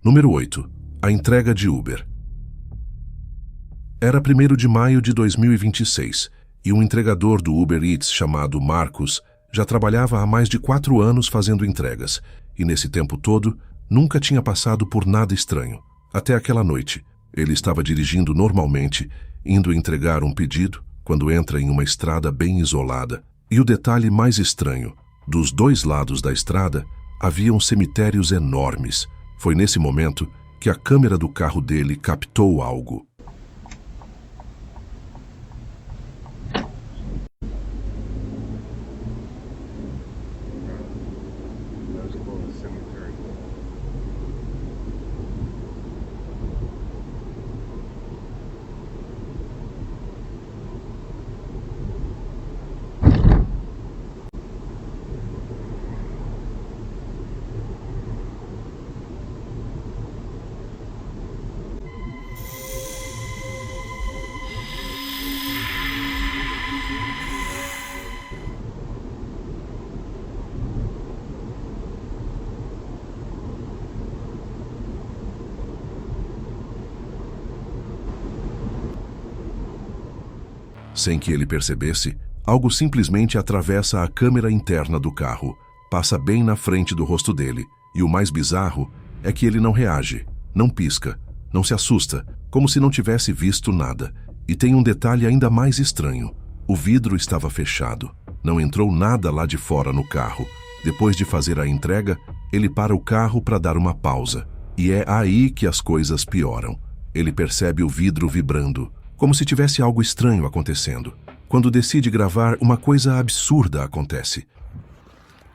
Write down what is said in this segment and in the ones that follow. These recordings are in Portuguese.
Número 8. A entrega de Uber. Era 1º de maio de 2026 e um entregador do Uber Eats chamado Marcos já trabalhava há mais de 4 anos fazendo entregas e nesse tempo todo nunca tinha passado por nada estranho. Até aquela noite, ele estava dirigindo normalmente, indo entregar um pedido quando entra em uma estrada bem isolada. E o detalhe mais estranho, dos 2 lados da estrada haviam cemitérios enormes. Foi nesse momento que a câmera do carro dele captou algo. Sem que ele percebesse, algo simplesmente atravessa a câmera interna do carro, passa bem na frente do rosto dele, e o mais bizarro é que ele não reage, não pisca, não se assusta, como se não tivesse visto nada. E tem um detalhe ainda mais estranho: o vidro estava fechado, não entrou nada lá de fora no carro. Depois de fazer a entrega, ele para o carro para dar uma pausa, e é aí que as coisas pioram. Ele percebe o vidro vibrando, como se tivesse algo estranho acontecendo. Quando decide gravar, uma coisa absurda acontece.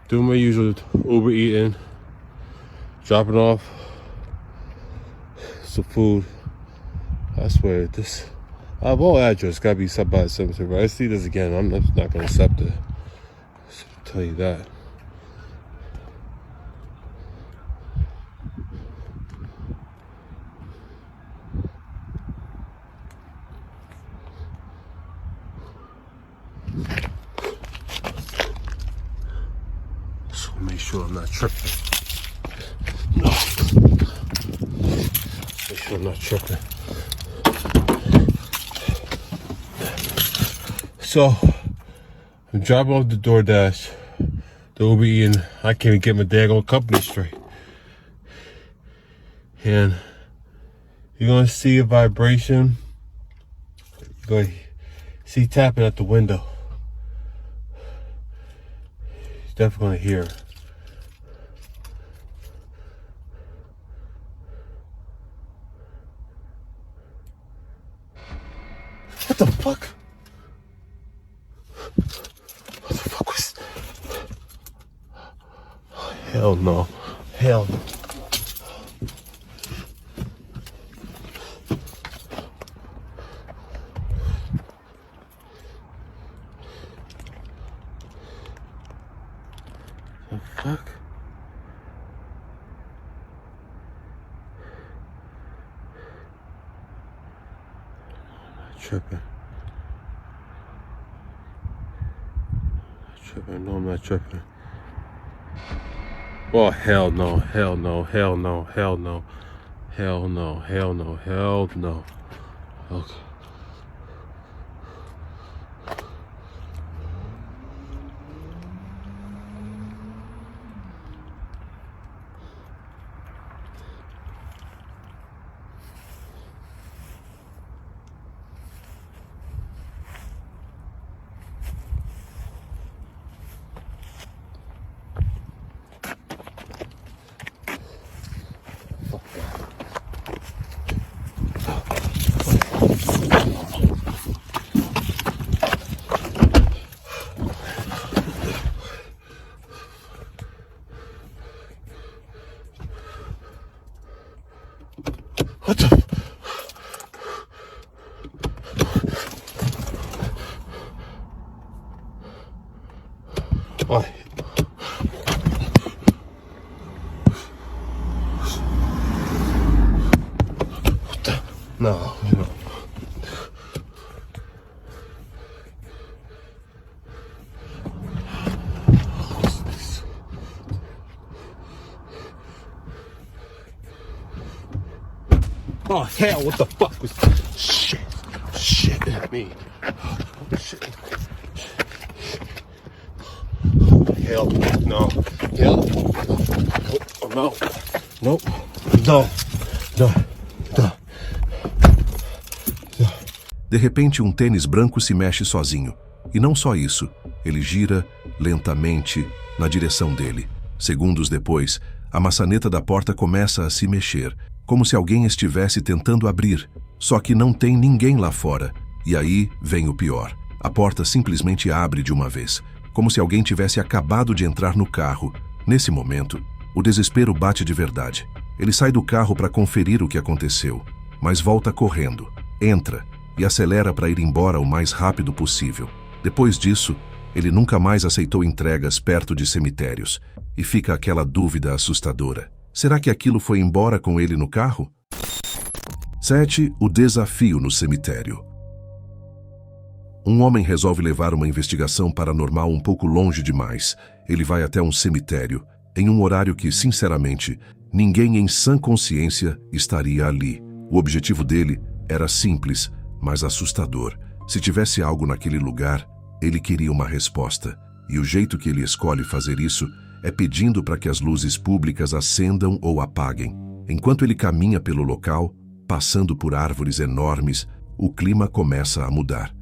Doing my usual Uber eating, dropping off some food. I swear, this of all address gotta be sent by a cemetery. I see this again, I'm just not gonna accept it. I'll tell you that. So make sure I'm not tripping. No. Make sure I'm not tripping. So I'm dropping off the DoorDash, the Uber Eating. I can't even get my daggone company straight. And you're gonna see a vibration. You're gonna see tapping at the window. Definitely gonna hear. What the fuck? What the fuck was? Oh, hell no. Hell no. The fuck? I'm not tripping. No, I'm not tripping. Oh, hell no, hell no, hell no, hell no, hell no, hell no, hell no. Okay. What the? Why? What the? No, no. Oh hell! What the fuck was? Shit! Me. Shit. Hell no. Hell. Oh, no. Nope. No. De repente, um tênis branco se mexe sozinho. E não só isso, ele gira lentamente na direção dele. Segundos depois, a maçaneta da porta começa a se mexer, como se alguém estivesse tentando abrir. Só que não tem ninguém lá fora. E aí vem o pior. A porta simplesmente abre de uma vez, como se alguém tivesse acabado de entrar no carro. Nesse momento, o desespero bate de verdade. Ele sai do carro para conferir o que aconteceu, mas volta correndo, entra e acelera para ir embora o mais rápido possível. Depois disso, ele nunca mais aceitou entregas perto de cemitérios, e fica aquela dúvida assustadora. Será que aquilo foi embora com ele no carro? 7. O desafio no cemitério. Um homem resolve levar uma investigação paranormal um pouco longe demais. Ele vai até um cemitério, em um horário que, sinceramente, ninguém em sã consciência estaria ali. O objetivo dele era simples, mas assustador. Se tivesse algo naquele lugar, ele queria uma resposta. E o jeito que ele escolhe fazer isso é pedindo para que as luzes públicas acendam ou apaguem. Enquanto ele caminha pelo local, passando por árvores enormes, o clima começa a mudar.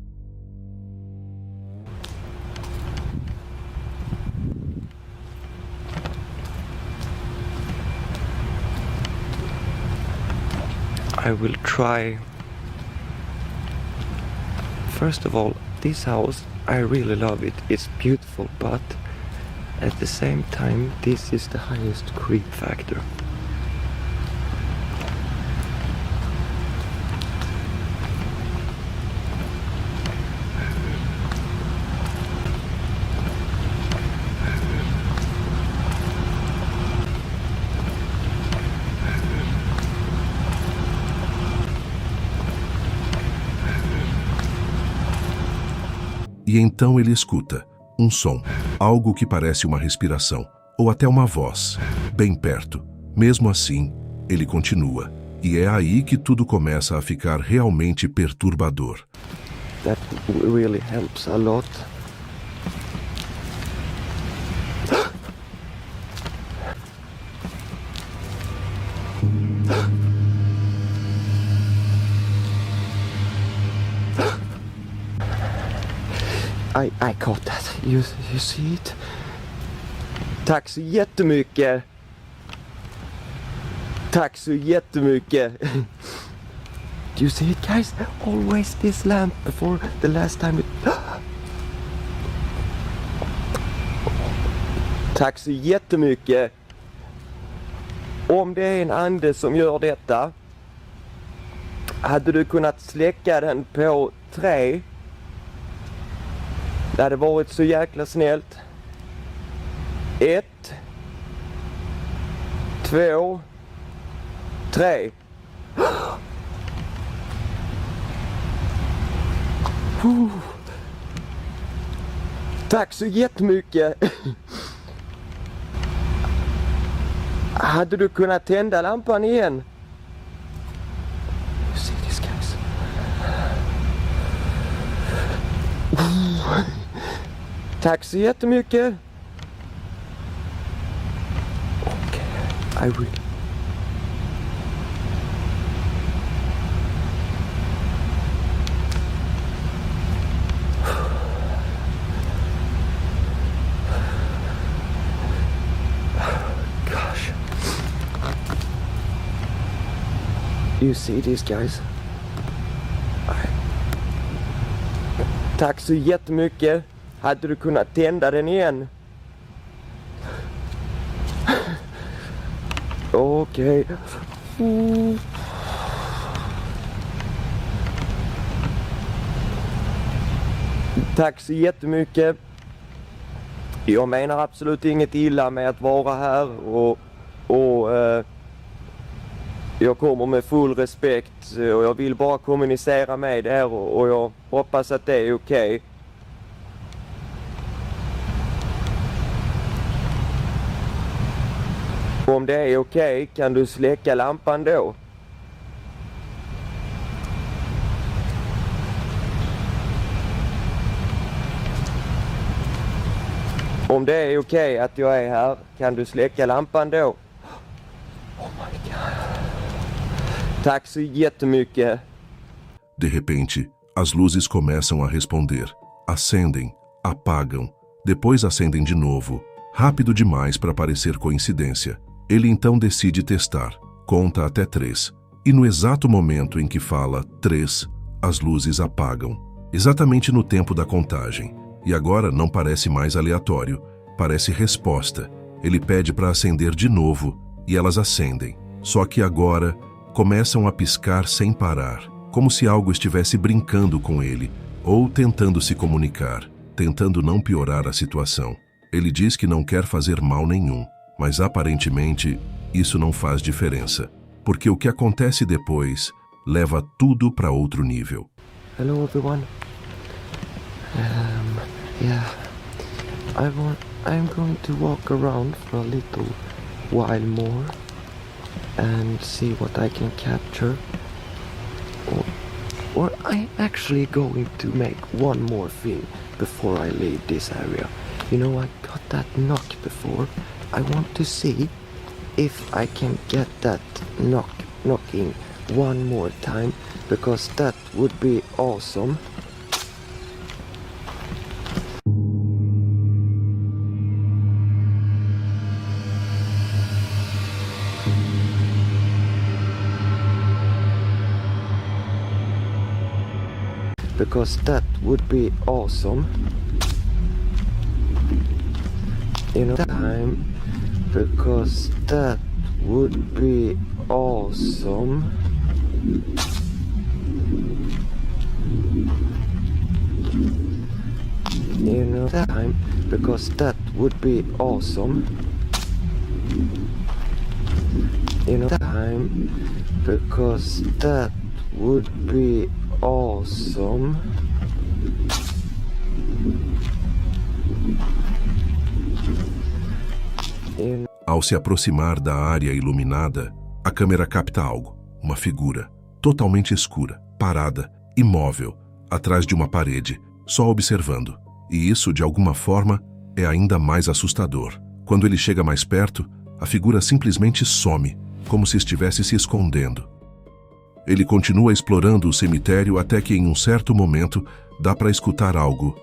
I will try. First of all, this house, I really love it. It's beautiful, but at the same time, this is the highest creep factor. E então ele escuta um som, algo que parece uma respiração, ou até uma voz, bem perto. Mesmo assim, ele continua. E é aí que tudo começa a ficar realmente perturbador. That really helps a lot. I caught that. You see it? Tack så jättemycket. Tack så jättemycket. Do you see it, guys? Always this lamp before the last time it... Tack så jättemycket. Om det är en ande som gör detta, hade du kunnat släcka den på 3? Det hade varit så jäkla snällt. 1, 2, 3. Tack så jättemycket. Hade du kunnat tända lampan igen? You see this, guys? Tack så jättemycket. Okay, I will. Gosh. You see these guys? Tack så jättemycket. Hade du kunnat tända den igen? Okej. Tack så jättemycket. Jag menar absolut inget illa med att vara här och jag kommer med full respekt och jag vill bara kommunicera med er och jag hoppas att det är okej. Om det är okej, kan du släcka lampan då? Om det är okej att jag är här, kan du släcka lampan då? Oh my god. Tack så jättemycket. De repente, as luzes começam a responder. Acendem, apagam, depois acendem de novo, rápido demais para parecer coincidência. Ele então decide testar, conta até 3, e no exato momento em que fala 3, as luzes apagam, exatamente no tempo da contagem. E agora não parece mais aleatório, parece resposta. Ele pede para acender de novo, e elas acendem. Só que agora começam a piscar sem parar, como se algo estivesse brincando com ele, ou tentando se comunicar, tentando não piorar a situação. Ele diz que não quer fazer mal nenhum, mas aparentemente isso não faz diferença, porque o que acontece depois leva tudo para outro nível. Hello everyone. Yeah, I'm going to walk around for a little while more and see what I can capture. Or I'm actually going to make one more thing before I leave this area. You know, I got that knock before. I want to see if I can get that knocking one more time, because that would be awesome. Because that would be awesome. You know, time. Because that would be awesome. You know, time. Because that would be awesome. You know, time. Because that would be awesome. Ao se aproximar da área iluminada, a câmera capta algo, uma figura, totalmente escura, parada, imóvel, atrás de uma parede, só observando. E isso, de alguma forma, é ainda mais assustador. Quando ele chega mais perto, a figura simplesmente some, como se estivesse se escondendo. Ele continua explorando o cemitério até que, em um certo momento, dá para escutar algo.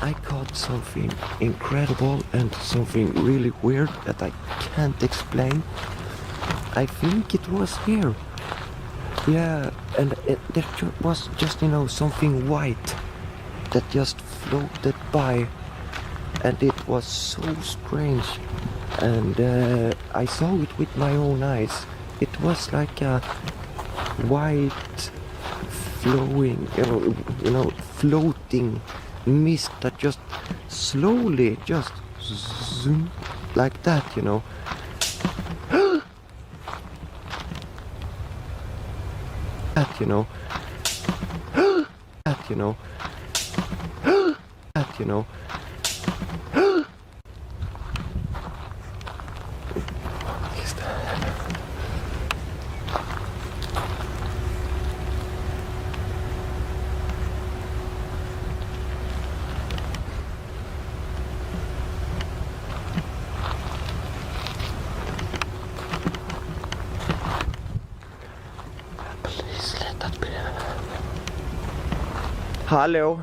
I caught something incredible and something really weird that I can't explain. I think it was here. Yeah, and there was just, you know, something white that just floated by. And it was so strange. And I saw it with my own eyes. It was like a white flowing, floating mist that just slowly just zoom like that, you know. That, you know. That, you know. That, you know. Hallå?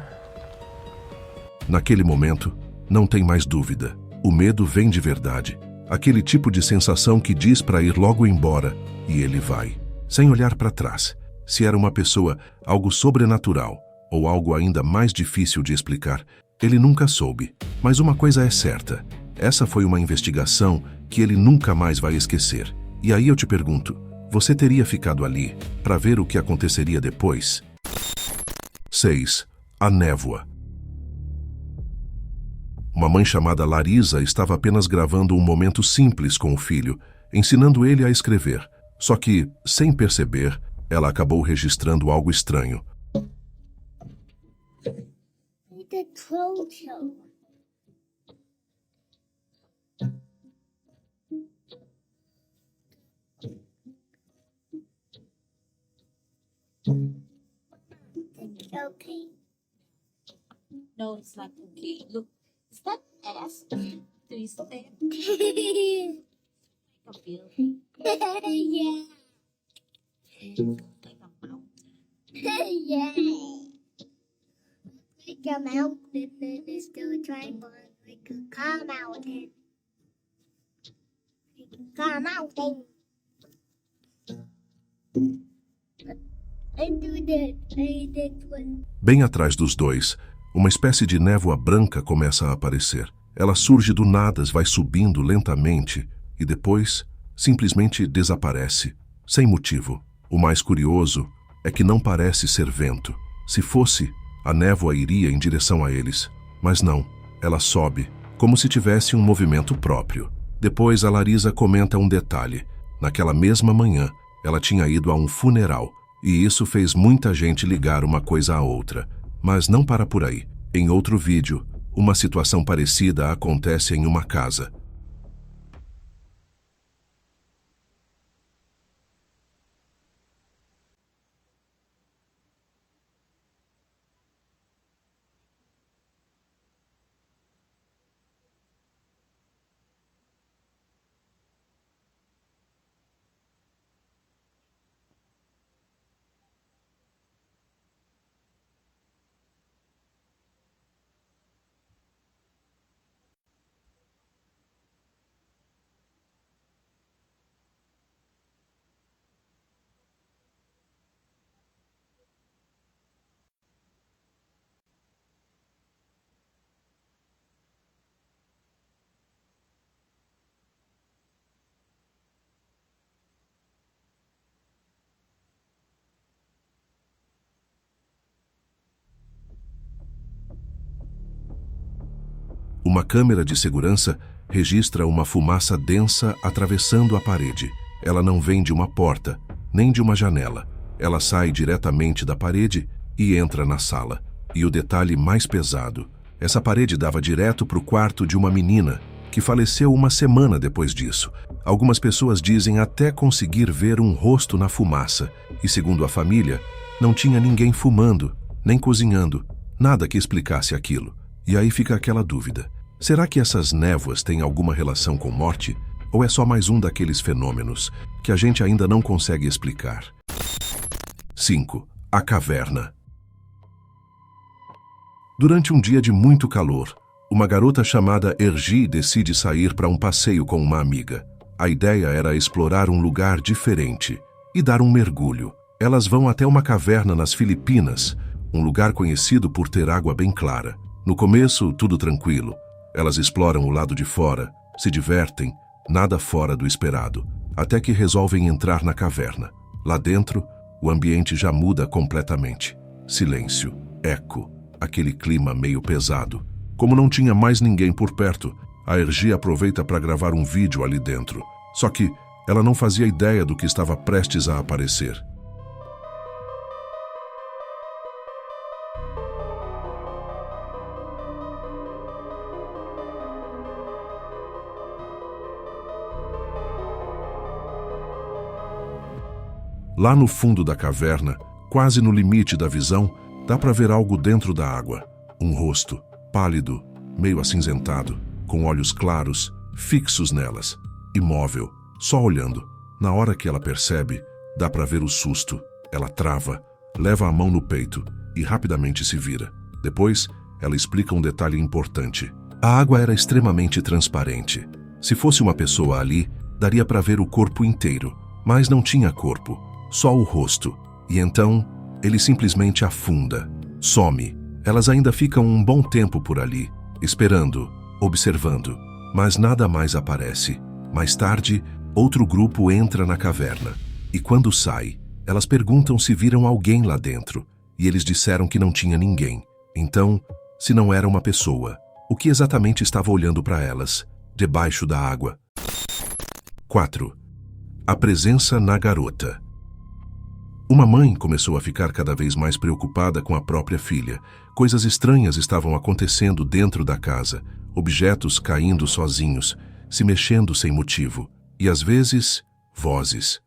Naquele momento, não tem mais dúvida. O medo vem de verdade. Aquele tipo de sensação que diz para ir logo embora, e ele vai, sem olhar para trás. Se era uma pessoa, algo sobrenatural, ou algo ainda mais difícil de explicar, ele nunca soube. Mas uma coisa é certa, essa foi uma investigação que ele nunca mais vai esquecer. E aí eu te pergunto, você teria ficado ali para ver o que aconteceria depois? 6. A névoa. Uma mãe chamada Larisa estava apenas gravando um momento simples com o filho, ensinando ele a escrever. Só que, sem perceber, ela acabou registrando algo estranho. The troll show. Okay. No, it's not okay. Look, is that an Yes. Do you stand? Yeah. Like a bill? Yeah. Like a mountain? Yeah. Like a mountain, and it's still a tripod. Like a car mountain. Like a car mountain. I did one. Bem atrás dos dois, uma espécie de névoa branca começa a aparecer. Ela surge do nada, vai subindo lentamente e depois simplesmente desaparece, sem motivo. O mais curioso é que não parece ser vento. Se fosse, a névoa iria em direção a eles. Mas não, ela sobe, como se tivesse um movimento próprio. Depois a Larisa comenta um detalhe. Naquela mesma manhã, ela tinha ido a um funeral, e isso fez muita gente ligar uma coisa a outra. Mas não para por aí. Em outro vídeo, uma situação parecida acontece em uma casa. Uma câmera de segurança registra uma fumaça densa atravessando a parede. Ela não vem de uma porta, nem de uma janela. Ela sai diretamente da parede e entra na sala. E o detalhe mais pesado, essa parede dava direto para o quarto de uma menina que faleceu uma semana depois disso. Algumas pessoas dizem até conseguir ver um rosto na fumaça. E segundo a família, não tinha ninguém fumando, nem cozinhando, nada que explicasse aquilo. E aí fica aquela dúvida. Será que essas névoas têm alguma relação com morte? Ou é só mais um daqueles fenômenos que a gente ainda não consegue explicar? 5. A caverna. Durante um dia de muito calor, uma garota chamada Ergi decide sair para um passeio com uma amiga. A ideia era explorar um lugar diferente e dar um mergulho. Elas vão até uma caverna nas Filipinas, um lugar conhecido por ter água bem clara. No começo, tudo tranquilo. Elas exploram o lado de fora, se divertem, nada fora do esperado, até que resolvem entrar na caverna. Lá dentro, o ambiente já muda completamente. Silêncio, eco, aquele clima meio pesado. Como não tinha mais ninguém por perto, a Ergi aproveita para gravar um vídeo ali dentro. Só que ela não fazia ideia do que estava prestes a aparecer. Lá no fundo da caverna, quase no limite da visão, dá para ver algo dentro da água. Um rosto, pálido, meio acinzentado, com olhos claros, fixos nelas. Imóvel, só olhando. Na hora que ela percebe, dá para ver o susto. Ela trava, leva a mão no peito e rapidamente se vira. Depois, ela explica um detalhe importante. A água era extremamente transparente. Se fosse uma pessoa ali, daria para ver o corpo inteiro, mas não tinha corpo. Só o rosto. E então, ele simplesmente afunda, some. Elas ainda ficam um bom tempo por ali, esperando, observando, mas nada mais aparece. Mais tarde, outro grupo entra na caverna. E quando sai, elas perguntam se viram alguém lá dentro. E eles disseram que não tinha ninguém. Então, se não era uma pessoa, o que exatamente estava olhando para elas, debaixo da água? 4. A presença na garota. Uma mãe começou a ficar cada vez mais preocupada com a própria filha. Coisas estranhas estavam acontecendo dentro da casa, objetos caindo sozinhos, se mexendo sem motivo, e às vezes, vozes.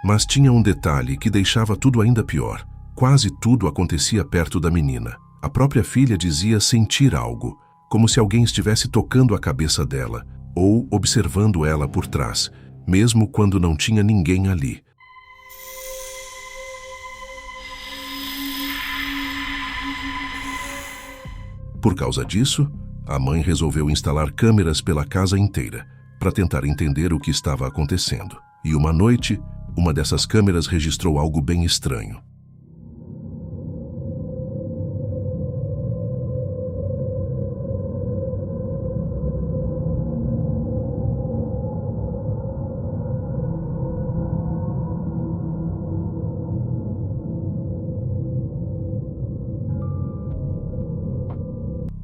Mas tinha um detalhe que deixava tudo ainda pior. Quase tudo acontecia perto da menina. A própria filha dizia sentir algo, como se alguém estivesse tocando a cabeça dela, ou observando ela por trás, mesmo quando não tinha ninguém ali. Por causa disso, a mãe resolveu instalar câmeras pela casa inteira, para tentar entender o que estava acontecendo. E uma noite, uma dessas câmeras registrou algo bem estranho.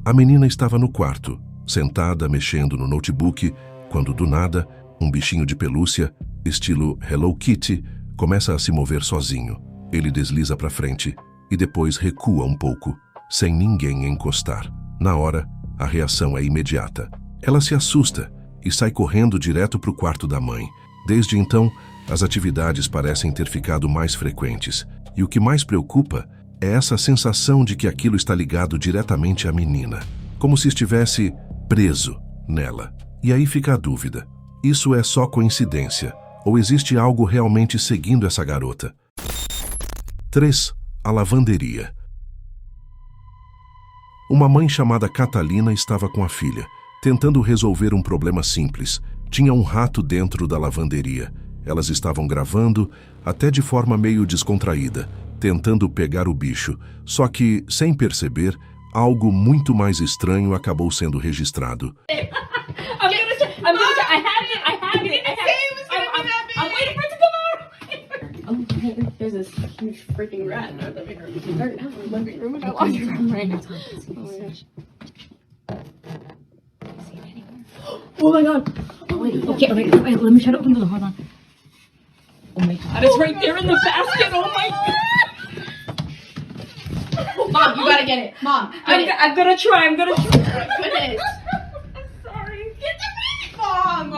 A menina estava no quarto, sentada mexendo no notebook, quando do nada, um bichinho de pelúcia, estilo Hello Kitty, começa a se mover sozinho. Ele desliza para frente e depois recua um pouco, sem ninguém encostar. Na hora, a reação é imediata. Ela se assusta e sai correndo direto para o quarto da mãe. Desde então, as atividades parecem ter ficado mais frequentes. E o que mais preocupa é essa sensação de que aquilo está ligado diretamente à menina, como se estivesse preso nela. E aí fica a dúvida: isso é só coincidência? Ou existe algo realmente seguindo essa garota? 3. A lavanderia. Uma mãe chamada Catalina estava com a filha, tentando resolver um problema simples. Tinha um rato dentro da lavanderia. Elas estavam gravando, até de forma meio descontraída, tentando pegar o bicho, só que, sem perceber, algo muito mais estranho acabou sendo registrado. I'm waiting for it to come out. Oh, there's this huge freaking rat in our living room. Or not our living room, in our laundry room right now. Oh my gosh. See it anywhere? Oh my god. Oh wait. Okay, wait, let me try to open the door. Hold on. Oh my god, it's right there in the basket. Oh my god. Mom, you gotta get it. Mom, I'm gonna try. I'm gonna try. Oh my goodness. I'm sorry. Get the baby, Mom.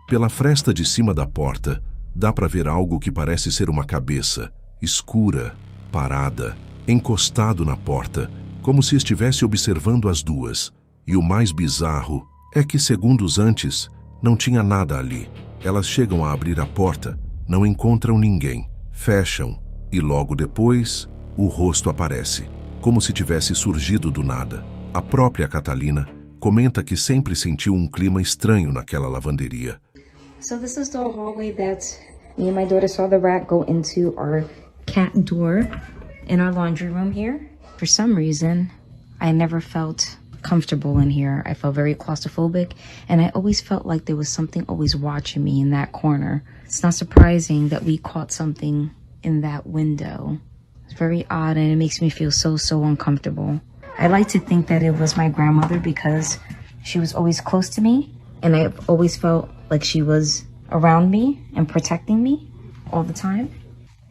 Pela fresta de cima da porta, dá para ver algo que parece ser uma cabeça, escura, parada, encostado na porta, como se estivesse observando as duas. E o mais bizarro é que, segundos antes, não tinha nada ali. Elas chegam a abrir a porta, não encontram ninguém, fecham, e logo depois, o rosto aparece, como se tivesse surgido do nada. A própria Catalina comenta que sempre sentiu um clima estranho naquela lavanderia. So this is the hallway that me and my daughter saw the rat go into our cat door in our laundry room here. For some reason, I never felt comfortable in here. I felt very claustrophobic, and I always felt like there was something always watching me in that corner. It's not surprising that we caught something in that window. It's very odd, and it makes me feel so uncomfortable. I like to think that it was my grandmother because she was always close to me, and I always felt like she was around me and protecting me all the time.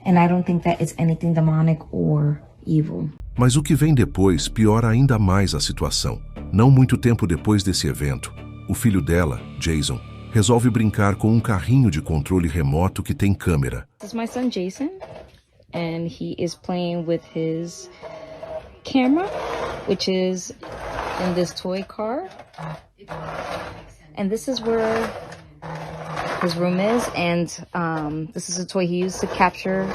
And I don't think that it's anything demonic or evil. Mas o que vem depois piora ainda mais a situação. Não muito tempo depois desse evento, o filho dela, Jason, resolve brincar com um carrinho de controle remoto que tem câmera. This is my son Jason, and he is playing with his camera, which is in this toy car. And this is where his room is, and this is a toy he used to capture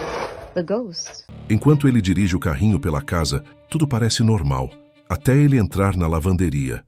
the ghost. Enquanto ele dirige o carrinho pela casa, tudo parece normal, até ele entrar na lavanderia.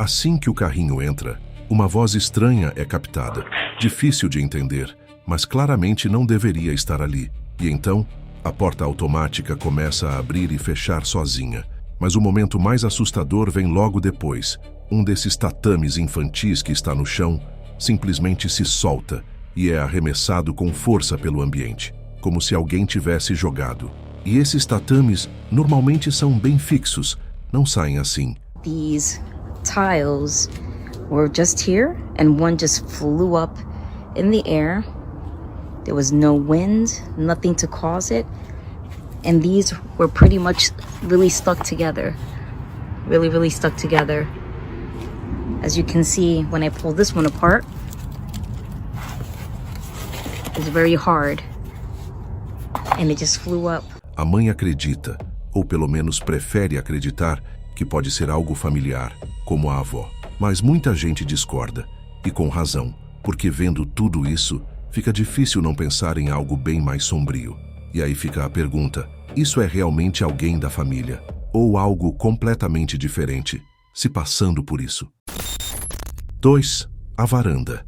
Assim que o carrinho entra, uma voz estranha é captada, difícil de entender, mas claramente não deveria estar ali. E então, a porta automática começa a abrir e fechar sozinha. Mas o momento mais assustador vem logo depois. Um desses tatames infantis que está no chão simplesmente se solta e é arremessado com força pelo ambiente, como se alguém tivesse jogado. E esses tatames normalmente são bem fixos, não saem assim. These tiles were just here and one just flew up in the air. There was no wind, nothing to cause it. And these were pretty much really stuck together. Really stuck together. As you can see, when I pull this one apart, it's very hard. And it just flew up. A mãe acredita, ou pelo menos prefere acreditar, que pode ser algo familiar, como a avó. Mas muita gente discorda, e com razão, porque vendo tudo isso, fica difícil não pensar em algo bem mais sombrio. E aí fica a pergunta, isso é realmente alguém da família? Ou algo completamente diferente, se passando por isso? 2. A varanda.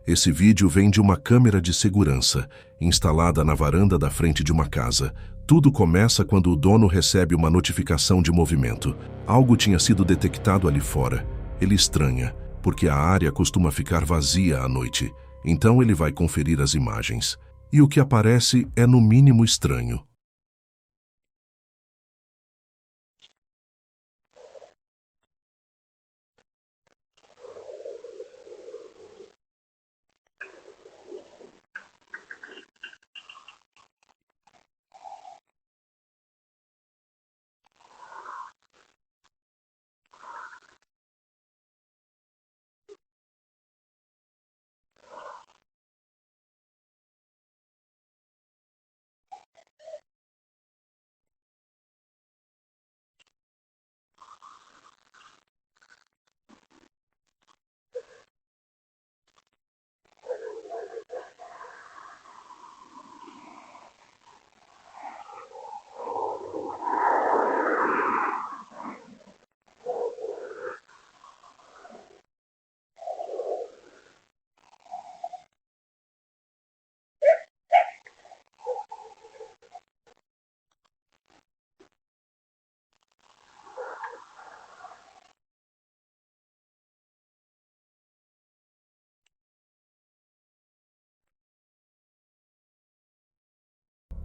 Esse vídeo vem de uma câmera de segurança, instalada na varanda da frente de uma casa. Tudo começa quando o dono recebe uma notificação de movimento. Algo tinha sido detectado ali fora. Ele estranha, porque a área costuma ficar vazia à noite. Então ele vai conferir as imagens. E o que aparece é no mínimo estranho.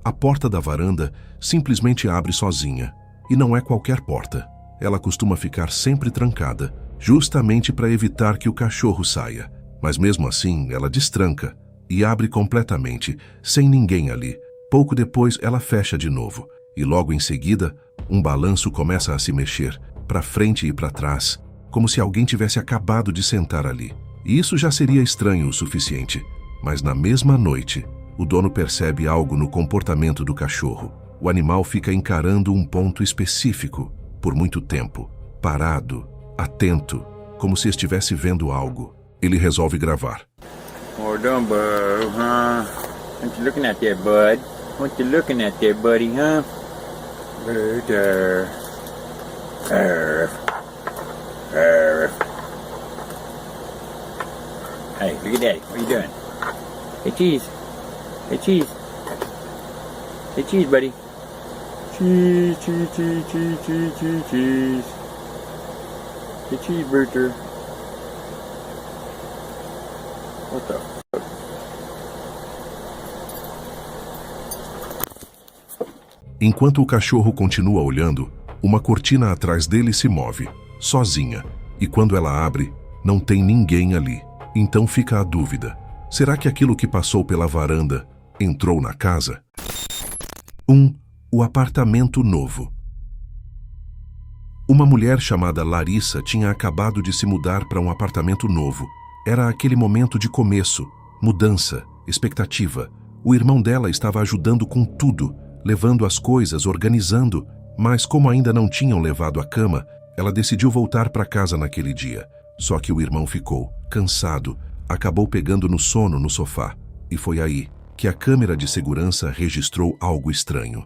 A porta da varanda simplesmente abre sozinha. E não é qualquer porta. Ela costuma ficar sempre trancada, justamente para evitar que o cachorro saia. Mas mesmo assim, ela destranca e abre completamente, sem ninguém ali. Pouco depois, ela fecha de novo. E logo em seguida, um balanço começa a se mexer, para frente e para trás, como se alguém tivesse acabado de sentar ali. E isso já seria estranho o suficiente. Mas na mesma noite, o dono percebe algo no comportamento do cachorro. O animal fica encarando um ponto específico, por muito tempo, parado, atento, como se estivesse vendo algo. Ele resolve gravar. Well done, bud, huh? What you looking at there, bud? What you looking at there, buddy, huh? Right there. Hey, look at that. What are you doing? Hey, cheese. Hey, cheese. Hey, cheese, buddy. Cheese, cheese, cheese, cheese, cheese, cheese, cheese. Hey, cheeseburger. What the fuck? Enquanto o cachorro continua olhando, uma cortina atrás dele se move, sozinha. E quando ela abre, não tem ninguém ali. Então fica a dúvida. Será que aquilo que passou pela varanda entrou na casa? 1. O apartamento novo. Uma mulher chamada Larissa tinha acabado de se mudar para um apartamento novo. Era aquele momento de começo, mudança, expectativa. O irmão dela estava ajudando com tudo, levando as coisas, organizando, mas como ainda não tinham levado a cama, ela decidiu voltar para casa naquele dia. Só que o irmão ficou, cansado, acabou pegando no sono no sofá. E foi aí que a câmera de segurança registrou algo estranho.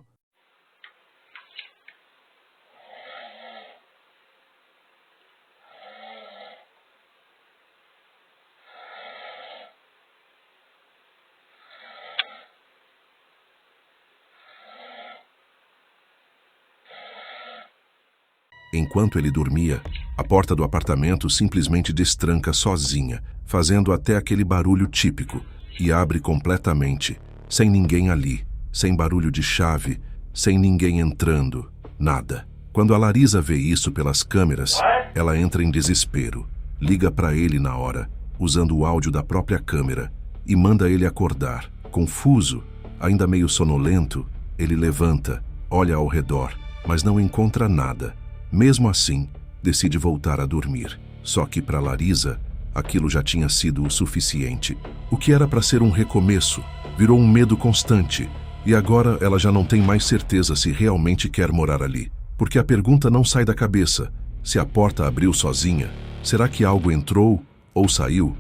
Enquanto ele dormia, a porta do apartamento simplesmente destranca sozinha, fazendo até aquele barulho típico, e abre completamente, sem ninguém ali, sem barulho de chave, sem ninguém entrando, nada. Quando a Larisa vê isso pelas câmeras, ela entra em desespero, liga para ele na hora, usando o áudio da própria câmera, e manda ele acordar. Confuso, ainda meio sonolento, ele levanta, olha ao redor, mas não encontra nada. Mesmo assim, decide voltar a dormir. Só que para Larisa, aquilo já tinha sido o suficiente. O que era para ser um recomeço, virou um medo constante, e agora ela já não tem mais certeza se realmente quer morar ali. Porque a pergunta não sai da cabeça: se a porta abriu sozinha, será que algo entrou ou saiu?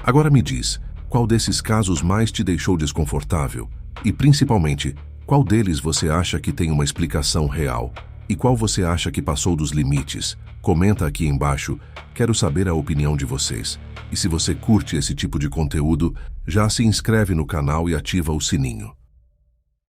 Agora me diz, qual desses casos mais te deixou desconfortável? E principalmente, qual deles você acha que tem uma explicação real? E qual você acha que passou dos limites? Comenta aqui embaixo, quero saber a opinião de vocês. E se você curte esse tipo de conteúdo, já se inscreve no canal e ativa o sininho.